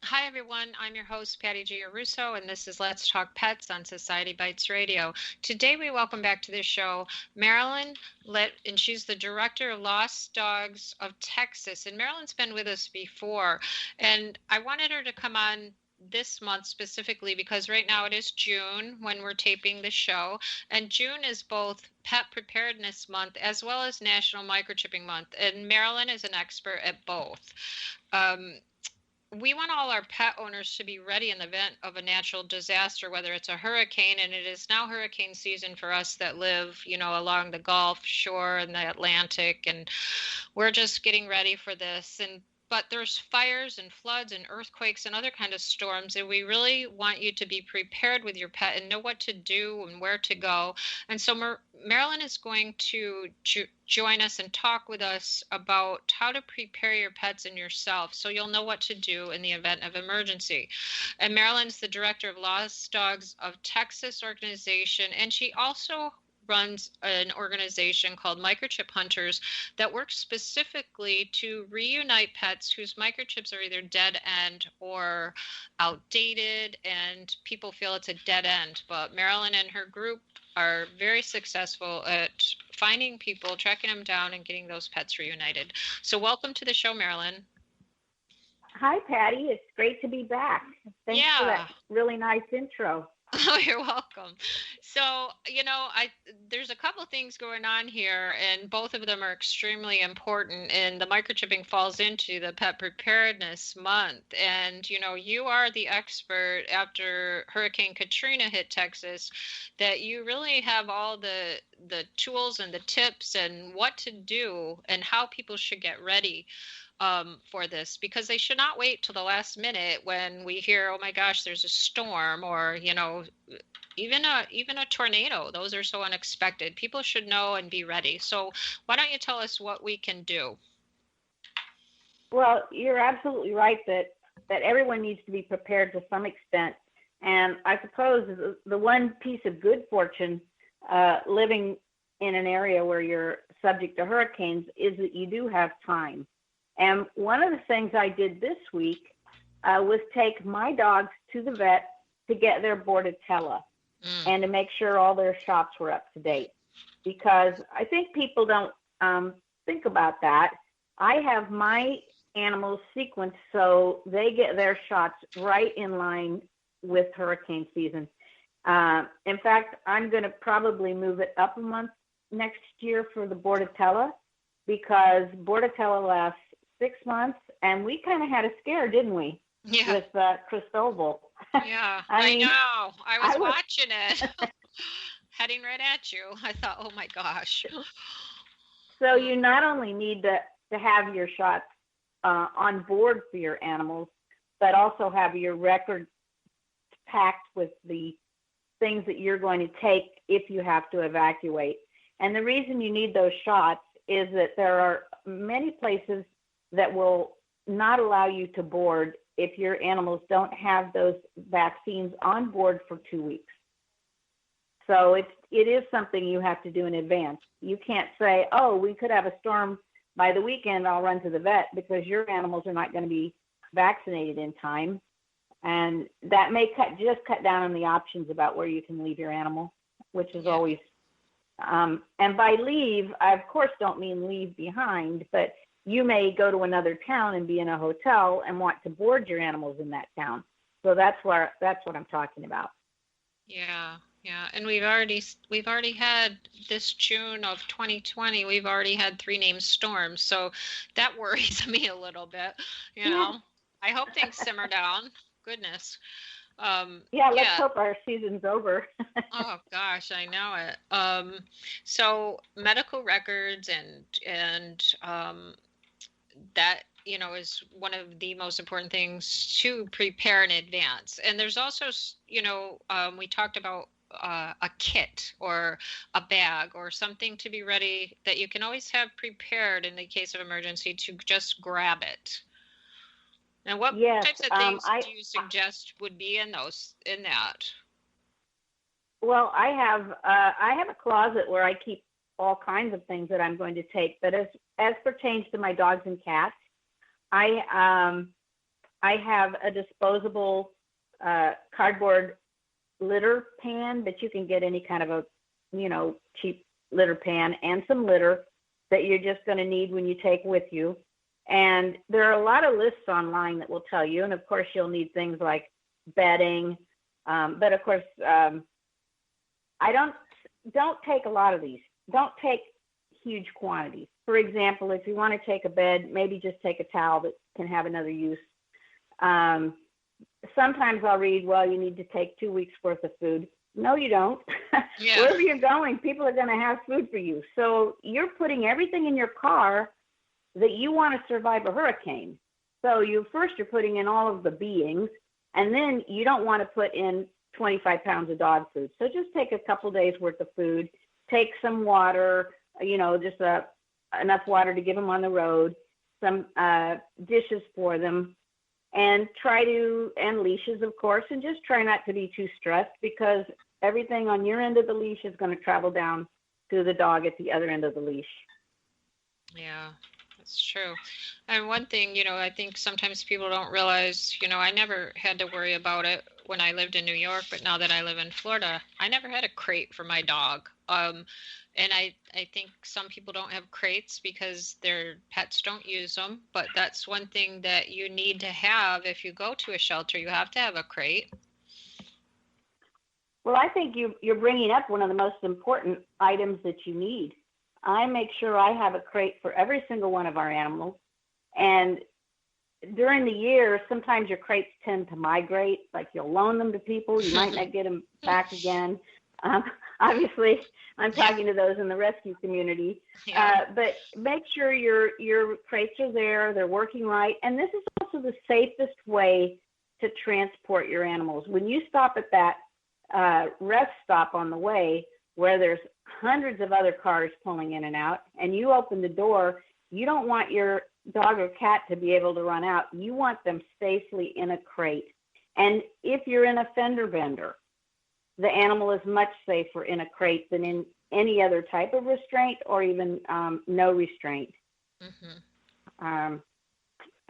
Hi, everyone. I'm your host, Patty G. Russo, and this is Let's Talk Pets on Society Bites Radio. Today, we welcome back to the show Marilyn and she's the director of Lost Dogs of Texas. And Marilyn's been with us before, and I wanted her to come on this month specifically because right now it is June when we're taping the show, and June is both Pet Preparedness Month as well as National Microchipping Month, and Marilyn is an expert at both. We want all our pet owners to be ready in the event of a natural disaster, whether it's a hurricane, and it is now hurricane season for us that live, along the Gulf Shore and the Atlantic, and we're just getting ready for this. But there's fires and floods and earthquakes and other kind of storms, and we really want you to be prepared with your pet and know what to do and where to go. And so Marilyn is going to join us and talk with us about how to prepare your pets and yourself so you'll know what to do in the event of emergency. And Marilyn's the director of Lost Dogs of Texas organization, and she also runs an organization called Microchip Hunters that works specifically to reunite pets whose microchips are either dead end or outdated, and people feel it's a dead end. But Marilyn and her group are very successful at finding people, tracking them down, and getting those pets reunited. So welcome to the show, Marilyn. Hi, Patty. It's great to be back. Thanks for that really nice intro. Oh, you're welcome. So, there's a couple of things going on here, and both of them are extremely important. And the microchipping falls into the Pet Preparedness Month. And, you are the expert after Hurricane Katrina hit Texas, that you really have all the tools and the tips and what to do and how people should get ready for this, because they should not wait till the last minute when we hear, oh my gosh, there's a storm, or even a tornado. Those are so unexpected. People should know and be ready. So why don't you tell us what we can do? Well, you're absolutely right that everyone needs to be prepared to some extent. And I suppose the one piece of good fortune living in an area where you're subject to hurricanes is that you do have time. And one of the things I did this week was take my dogs to the vet to get their Bordetella and to make sure all their shots were up to date. Because I think people don't think about that. I have my animals sequenced so they get their shots right in line with hurricane season. In fact, I'm going to probably move it up a month next year for the Bordetella, because Bordetella lasts 6 months, and we kind of had a scare, didn't we? Yeah. With Cristobal. Yeah, I know. I was watching it, heading right at you. I thought, oh my gosh. So you not only need to have your shots on board for your animals, but also have your record packed with the things that you're going to take if you have to evacuate. And the reason you need those shots is that there are many places that will not allow you to board if your animals don't have those vaccines on board for 2 weeks. So it is something you have to do in advance. You can't say, oh, we could have a storm by the weekend, I'll run to the vet, because your animals are not going to be vaccinated in time. And that may cut down on the options about where you can leave your animal, which is always, and by leave, I of course don't mean leave behind, but you may go to another town and be in a hotel and want to board your animals in that town. So that's what I'm talking about. Yeah. And we've already had this June of 2020. We've already had 3 named storms, so that worries me a little bit. I hope things simmer down. Goodness. Let's hope our season's over. Oh gosh, I know it. So medical records and that is one of the most important things to prepare in advance. And there's also we talked about a kit or a bag or something to be ready that you can always have prepared in the case of emergency to just grab it. And what types of things do you suggest would be in that? Well, I have a closet where I keep all kinds of things that I'm going to take, but as pertains to my dogs and cats, I I have a disposable cardboard litter pan, but you can get any kind of a, cheap litter pan and some litter that you're just going to need when you take with you. And there are a lot of lists online that will tell you. And of course, you'll need things like bedding. But of course, I don't take a lot of these. Don't take huge quantities. For example, if you want to take a bed, maybe just take a towel that can have another use. Sometimes I'll read, well, you need to take 2 weeks worth of food. No, you don't. Yeah. Wherever you're going, people are going to have food for you. So you're putting everything in your car that you want to survive a hurricane. So you're putting in all of the beings, and then you don't want to put in 25 pounds of dog food. So just take a couple days worth of food, take some water, just enough water to give them on the road, some dishes for them, and and leashes, of course, and just try not to be too stressed, because everything on your end of the leash is going to travel down to the dog at the other end of the leash. Yeah, that's true. And one thing, I think sometimes people don't realize, I never had to worry about it when I lived in New York, but now that I live in Florida, I never had a crate for my dog. And I think some people don't have crates because their pets don't use them, but that's one thing that you need to have if you go to a shelter. You have to have a crate. Well, I think you're bringing up one of the most important items that you need. I make sure I have a crate for every single one of our animals. And during the year, sometimes your crates tend to migrate, like you'll loan them to people. You might not get them back again. Obviously, I'm talking to those in the rescue community. Yeah. But make sure your crates are there, they're working right. And this is also the safest way to transport your animals. When you stop at that rest stop on the way where there's hundreds of other cars pulling in and out, and you open the door, you don't want your dog or cat to be able to run out. You want them safely in a crate. And if you're in a fender bender, the animal is much safer in a crate than in any other type of restraint, or even no restraint. Mm-hmm.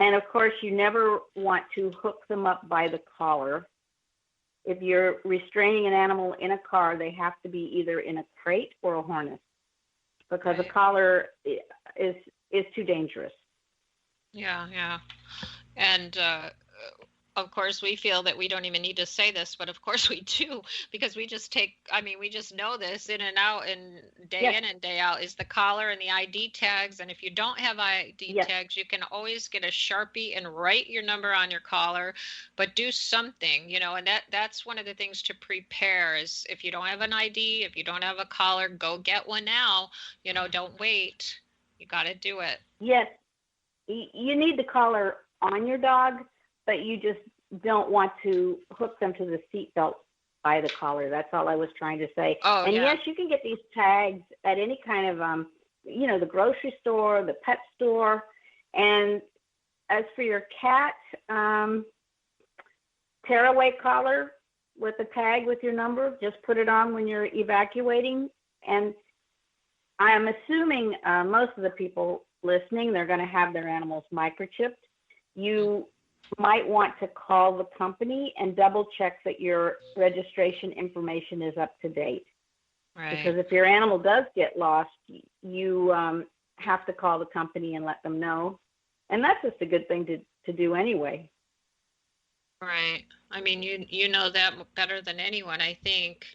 And of course, you never want to hook them up by the collar. If you're restraining an animal in a car, they have to be either in a crate or a harness, because right. A collar is too dangerous. Yeah. And of course, we feel that we don't even need to say this, but of course we do, because we just know this in and out, and day in and day out, is the collar and the ID tags. And if you don't have ID tags, you can always get a Sharpie and write your number on your collar, but do something, and that's one of the things to prepare is, if you don't have an ID, if you don't have a collar, go get one now, don't wait. You got to do it. Yes. You need the collar on your dog, but you just don't want to hook them to the seat belt by the collar. That's all I was trying to say. Oh, and yeah. Yes, you can get these tags at any kind of, the grocery store, the pet store. And as for your cat, tearaway collar with a tag with your number, just put it on when you're evacuating. And I'm assuming most of the people listening, they're going to have their animals microchipped. You might want to call the company and double check that your registration information is up to date. Right. Because if your animal does get lost, you have to call the company and let them know. And that's just a good thing to do anyway. Right. I mean, you know that better than anyone, I think,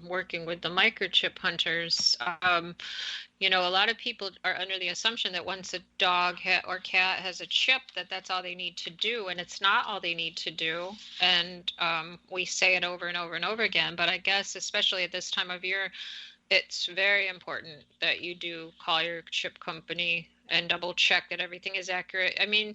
working with the microchip hunters. A lot of people are under the assumption that once a dog or cat has a chip, that's all they need to do, and it's not all they need to do. And we say it over and over and over again, but I guess especially at this time of year, it's very important that you do call your chip company and double check that everything is accurate. I mean,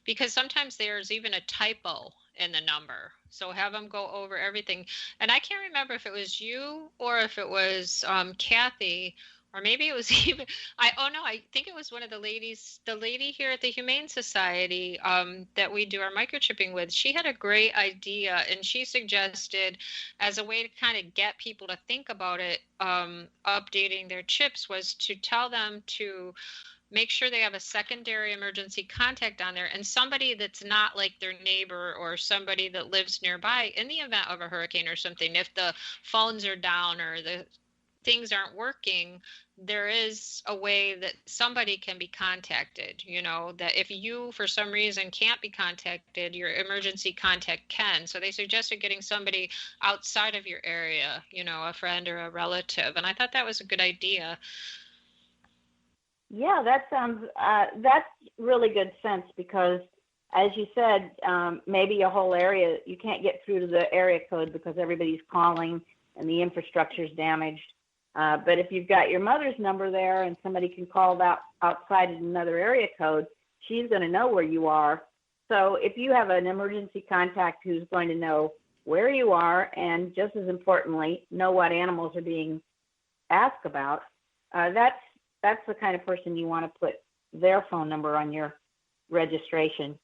because sometimes there's even a typo in the number. So have them go over everything. And I can't remember if it was you or if it was Kathy, or maybe it was even, I think it was one of the ladies, the lady here at the Humane Society that we do our microchipping with. She had a great idea, and she suggested, as a way to kind of get people to think about it, updating their chips, was to tell them to make sure they have a secondary emergency contact on there, and somebody that's not like their neighbor or somebody that lives nearby in the event of a hurricane or something. If the phones are down or the things aren't working, there is a way that somebody can be contacted, that if you for some reason can't be contacted, your emergency contact can. So they suggested getting somebody outside of your area, a friend or a relative. And I thought that was a good idea. Yeah, that sounds, that's really good sense, because as you said, maybe a whole area, you can't get through to the area code because everybody's calling and the infrastructure's damaged. But if you've got your mother's number there and somebody can call that outside in another area code, she's going to know where you are. So if you have an emergency contact who's going to know where you are, and just as importantly, know what animals are being asked about, that's the kind of person you want to put their phone number on your registration,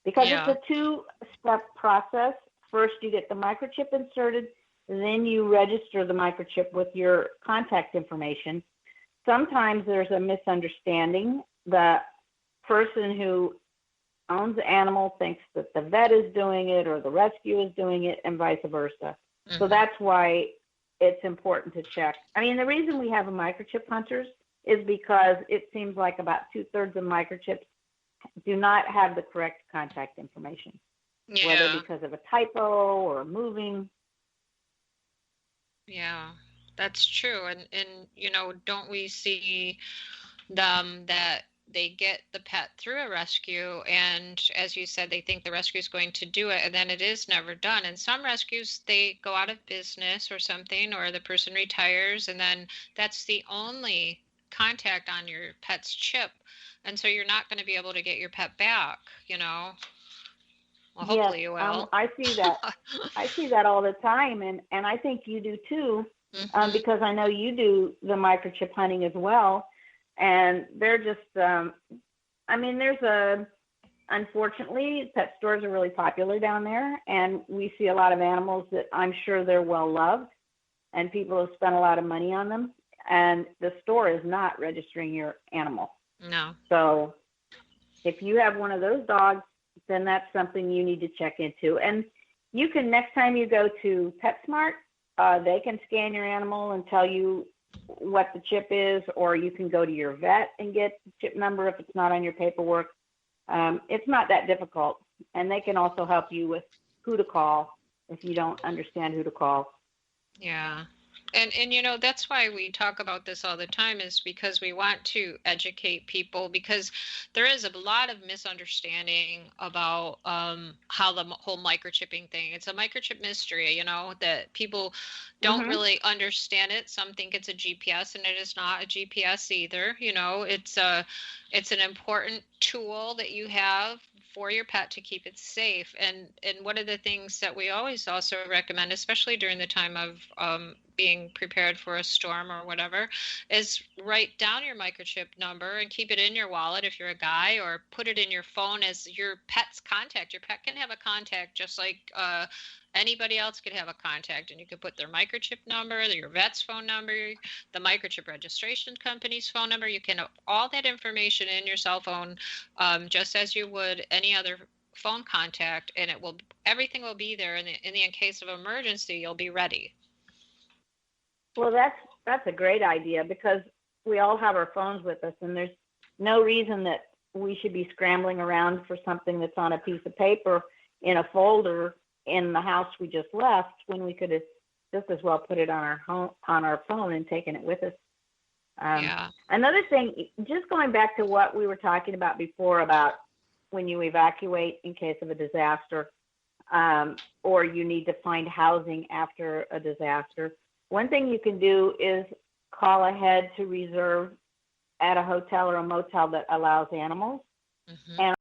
because it's a two-step process. First, you get the microchip inserted, then you register the microchip with your contact information. Sometimes there's a misunderstanding. The person who owns the animal thinks that the vet is doing it or the rescue is doing it, and vice versa. Mm-hmm. So that's why it's important to check. I mean, the reason we have a microchip hunters is because it seems like about 2/3 of microchips do not have the correct contact information, whether because of a typo or moving. Yeah, that's true. And don't we see them that they get the pet through a rescue, and as you said, they think the rescue is going to do it, and then it is never done. And some rescues, they go out of business or something, or the person retires, and then that's the only contact on your pet's chip, and so you're not going to be able to get your pet back. Well, hopefully you will. I see that. I see that all the time, and I think you do too, because I know you do the microchip hunting as well. And they're just, unfortunately, pet stores are really popular down there, and we see a lot of animals that I'm sure they're well loved, and people have spent a lot of money on them, and the store is not registering your animal. No. So if you have one of those dogs, then that's something you need to check into. And you can, next time you go to PetSmart, they can scan your animal and tell you what the chip is, or you can go to your vet and get the chip number if it's not on your paperwork. It's not that difficult, and they can also help you with who to call if you don't understand who to call. Yeah. And that's why we talk about this all the time, is because we want to educate people, because there is a lot of misunderstanding about how the whole microchipping thing. It's a microchip mystery, that people don't really understand it. Some think it's a GPS, and it is not a GPS either. It's an important tool that you have for your pet to keep it safe. And one of the things that we always also recommend, especially during the time of being prepared for a storm or whatever, is write down your microchip number and keep it in your wallet if you're a guy, or put it in your phone as your pet's contact. Your pet can have a contact just like anybody else could have a contact, and you could put their microchip number, your vet's phone number, the microchip registration company's phone number. You can have all that information in your cell phone, just as you would any other phone contact, and everything will be there. And in case of emergency, you'll be ready. Well, that's a great idea, because we all have our phones with us, and there's no reason that we should be scrambling around for something that's on a piece of paper in a folder in the house we just left, when we could have just as well put it on our phone and taken it with us. Another thing, just going back to what we were talking about before about when you evacuate in case of a disaster, or you need to find housing after a disaster. One thing you can do is call ahead to reserve at a hotel or a motel that allows animals. And